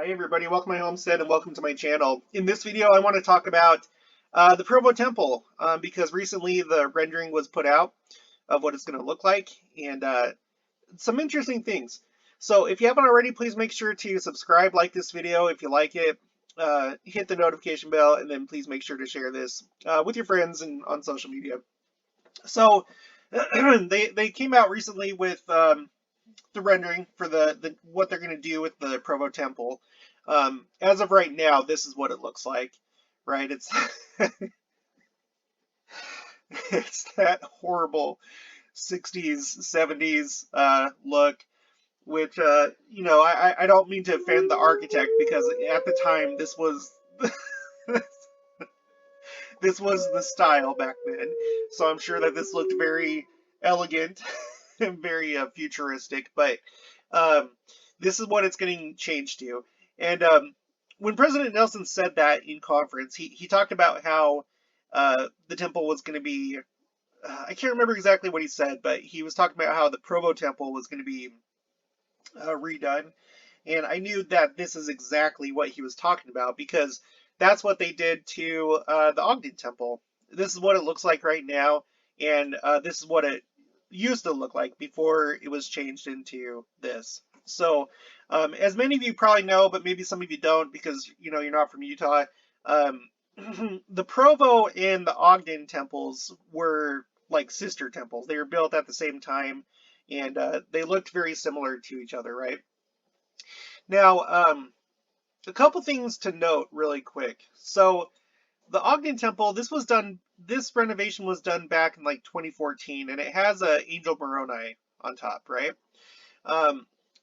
Hi everybody, welcome to my homestead and welcome to my channel. In this video I want to talk about the Provo Temple because recently the rendering was put out of what it's going to look like and some interesting things. So if you haven't already, please make sure to subscribe, like this video if you like it, hit the notification bell, and then please make sure to share this with your friends and on social media. So they came out recently with the rendering for the what they're going to do with the Provo Temple. As of right now, this is what it looks like, right? It's it's that horrible 60s, 70s look, which I don't mean to offend the architect because at the time this was this was the style back then. So I'm sure that this looked very elegant and very futuristic, but um, this is what it's getting changed to. And when President Nelson said that in conference, he talked about how the temple was going to be, I can't remember exactly what he said, but he was talking about how the Provo Temple was going to be redone. And I knew that this is exactly what he was talking about because that's what they did to the Ogden Temple. This is what it looks like right now, and this is what it used to look like before it was changed into this. So, as many of you probably know, but maybe some of you don't because you're not from Utah, um, the Provo and the Ogden temples were like sister temples. They were built at the same time, and they looked very similar to each other, right? Now, a couple things to note really quick. So the Ogden Temple, this renovation was done back in like 2014, and it has a Angel Moroni on top, right?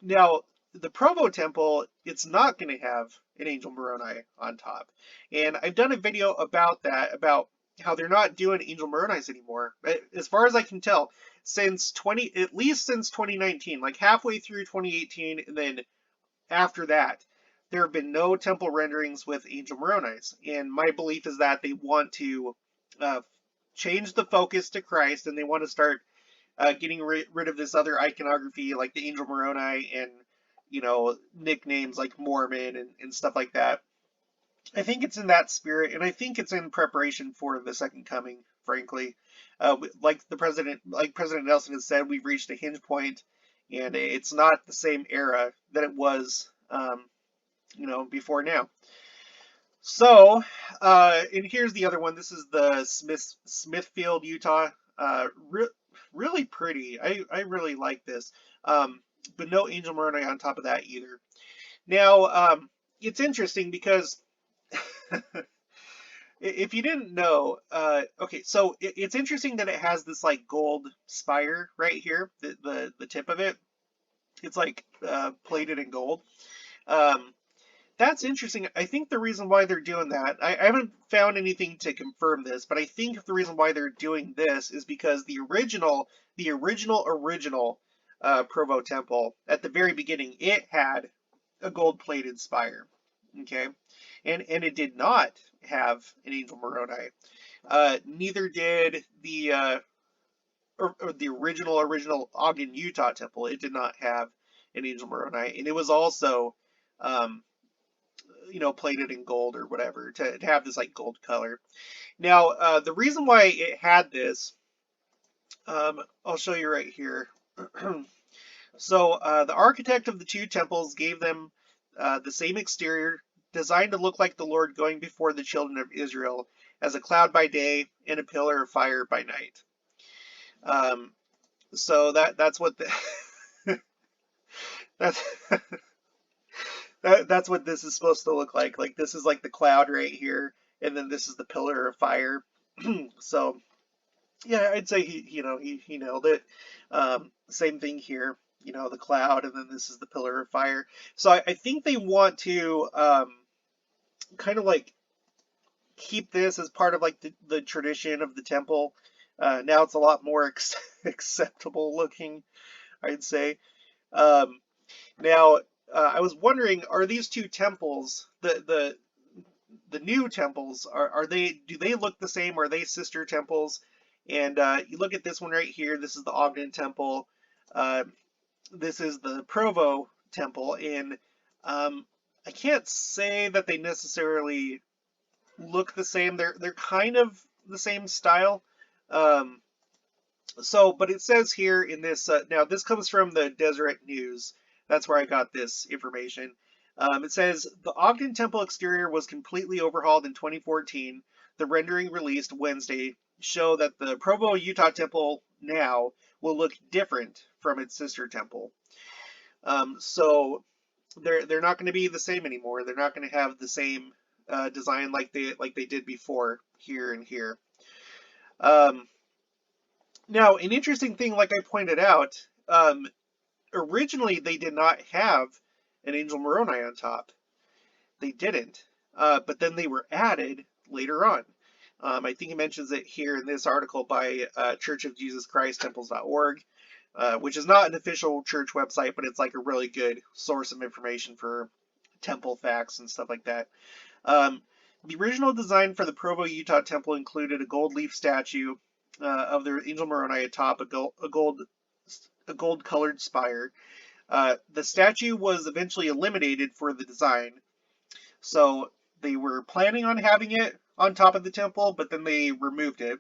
Now, the Provo Temple, it's not going to have an Angel Moroni on top. And I've done a video about that, about how they're not doing Angel Moronis anymore. As far as I can tell, at least since 2019, like halfway through 2018, and then after that, there have been no temple renderings with Angel Moronis. And my belief is that they want to uh, change the focus to Christ, and they want to start getting rid of this other iconography like the Angel Moroni and nicknames like Mormon and stuff like that. I think it's in that spirit, and I think it's in preparation for the second coming. Frankly, like President Nelson has said, we've reached a hinge point, and it's not the same era that it was, before now. So, and here's the other one. This is the Smithfield, Utah. Really pretty. I really like this. But no Angel Moroni on top of that either. Now, it's interesting because if you didn't know, okay, so it's interesting that it has this like gold spire right here, the tip of it. It's like plated in gold. That's interesting. I think the reason why they're doing that, I haven't found anything to confirm this, but I think the reason why they're doing this is because the original Provo Temple at the very beginning, it had a gold-plated spire, okay, and it did not have an Angel Moroni. Neither did the or the original Ogden, Utah Temple. It did not have an Angel Moroni, and it was also plated in gold or whatever to have this like gold color. Now, the reason why it had this, I'll show you right here. So the architect of the two temples gave them the same exterior, designed to look like the Lord going before the children of Israel as a cloud by day and a pillar of fire by night. So that's what that's that's what this is supposed to look like. Like this is like the cloud right here, and then this is the pillar of fire. So yeah, I'd say he nailed it. Same thing here. The cloud, and then this is the pillar of fire. So I think they want to kind of like keep this as part of like the tradition of the temple. Now it's a lot more acceptable looking, I'd say. Now, I was wondering, are these two temples, the new temples, do they look the same? Are they sister temples? And you look at this one right here. This is the Ogden Temple. This is the Provo Temple, and I can't say that they necessarily look the same. They're kind of the same style. Um, but it says here in this, now this comes from the Deseret News. That's where I got this information. It says the Ogden Temple exterior was completely overhauled in 2014. The rendering released Wednesday show that the Provo, Utah temple now will look different from its sister temple. So they're not going to be the same anymore. They're not going to have the same design like they did before here and here. Now, an interesting thing, like I pointed out, originally they did not have an Angel Moroni on top. They didn't, but then they were added later on. I think he mentions it here in this article by Church of Jesus Christ Temples.org, which is not an official church website, but it's like a really good source of information for temple facts and stuff like that. The original design for the Provo, Utah temple included a gold leaf statue of their Angel Moroni atop a gold colored spire. The statue was eventually eliminated for the design. So they were planning on having it on top of the temple, but then they removed it.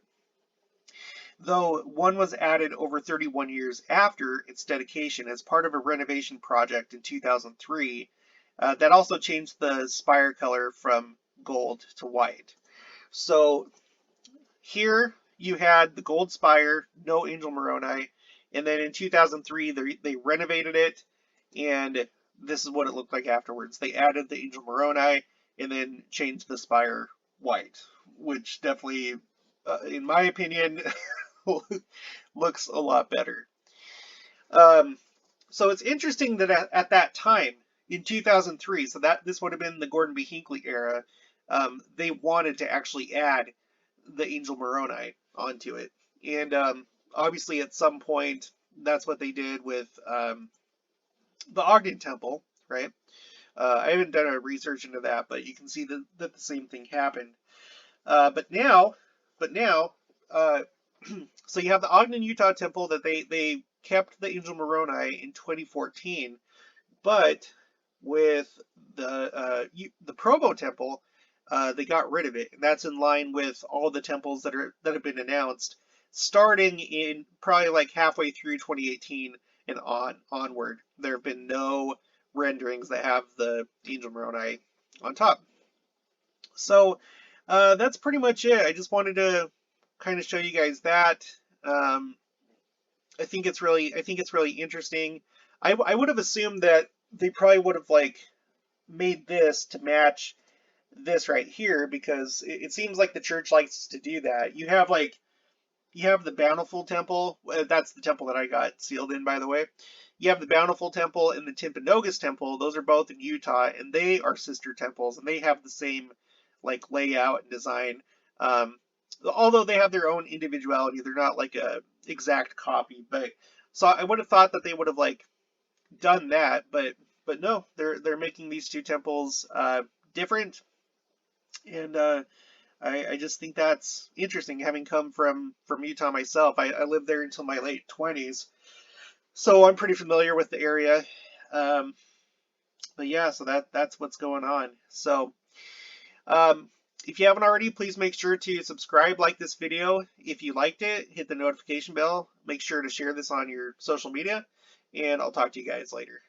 Though one was added over 31 years after its dedication as part of a renovation project in 2003 that also changed the spire color from gold to white. So here you had the gold spire, no Angel Moroni, and then in 2003 they renovated it, and this is what it looked like afterwards. They added the Angel Moroni and then changed the spire white, which definitely, in my opinion, looks a lot better. So it's interesting that at that time, in 2003, so that this would have been the Gordon B. Hinckley era, they wanted to actually add the Angel Moroni onto it. And obviously at some point, that's what they did with the Ogden Temple, right? I haven't done a research into that, but you can see that the same thing happened. But now, so you have the Ogden, Utah temple that they kept the Angel Moroni in 2014, but with the Provo temple, they got rid of it, and that's in line with all the temples that have been announced, starting in probably like halfway through 2018 and onward. There have been no renderings that have the Angel Moroni on top. So that's pretty much it. I just wanted to kind of show you guys that. I think it's really interesting. I would have assumed that they probably would have like made this to match this right here, because it seems like the church likes to do that. You have the Bountiful Temple. That's the temple that I got sealed in, by the way. You have the Bountiful Temple and the Timpanogos Temple. Those are both in Utah, and they are sister temples, and they have the same like layout and design. Although they have their own individuality, they're not like a exact copy. But so I would have thought that they would have like done that, but no, they're making these two temples different, and I just think that's interesting, having come from Utah myself. I lived there until my late 20s, so I'm pretty familiar with the area. But yeah, so that's what's going on. So if you haven't already, please make sure to subscribe, like this video. If you liked it, hit the notification bell. Make sure to share this on your social media, and I'll talk to you guys later.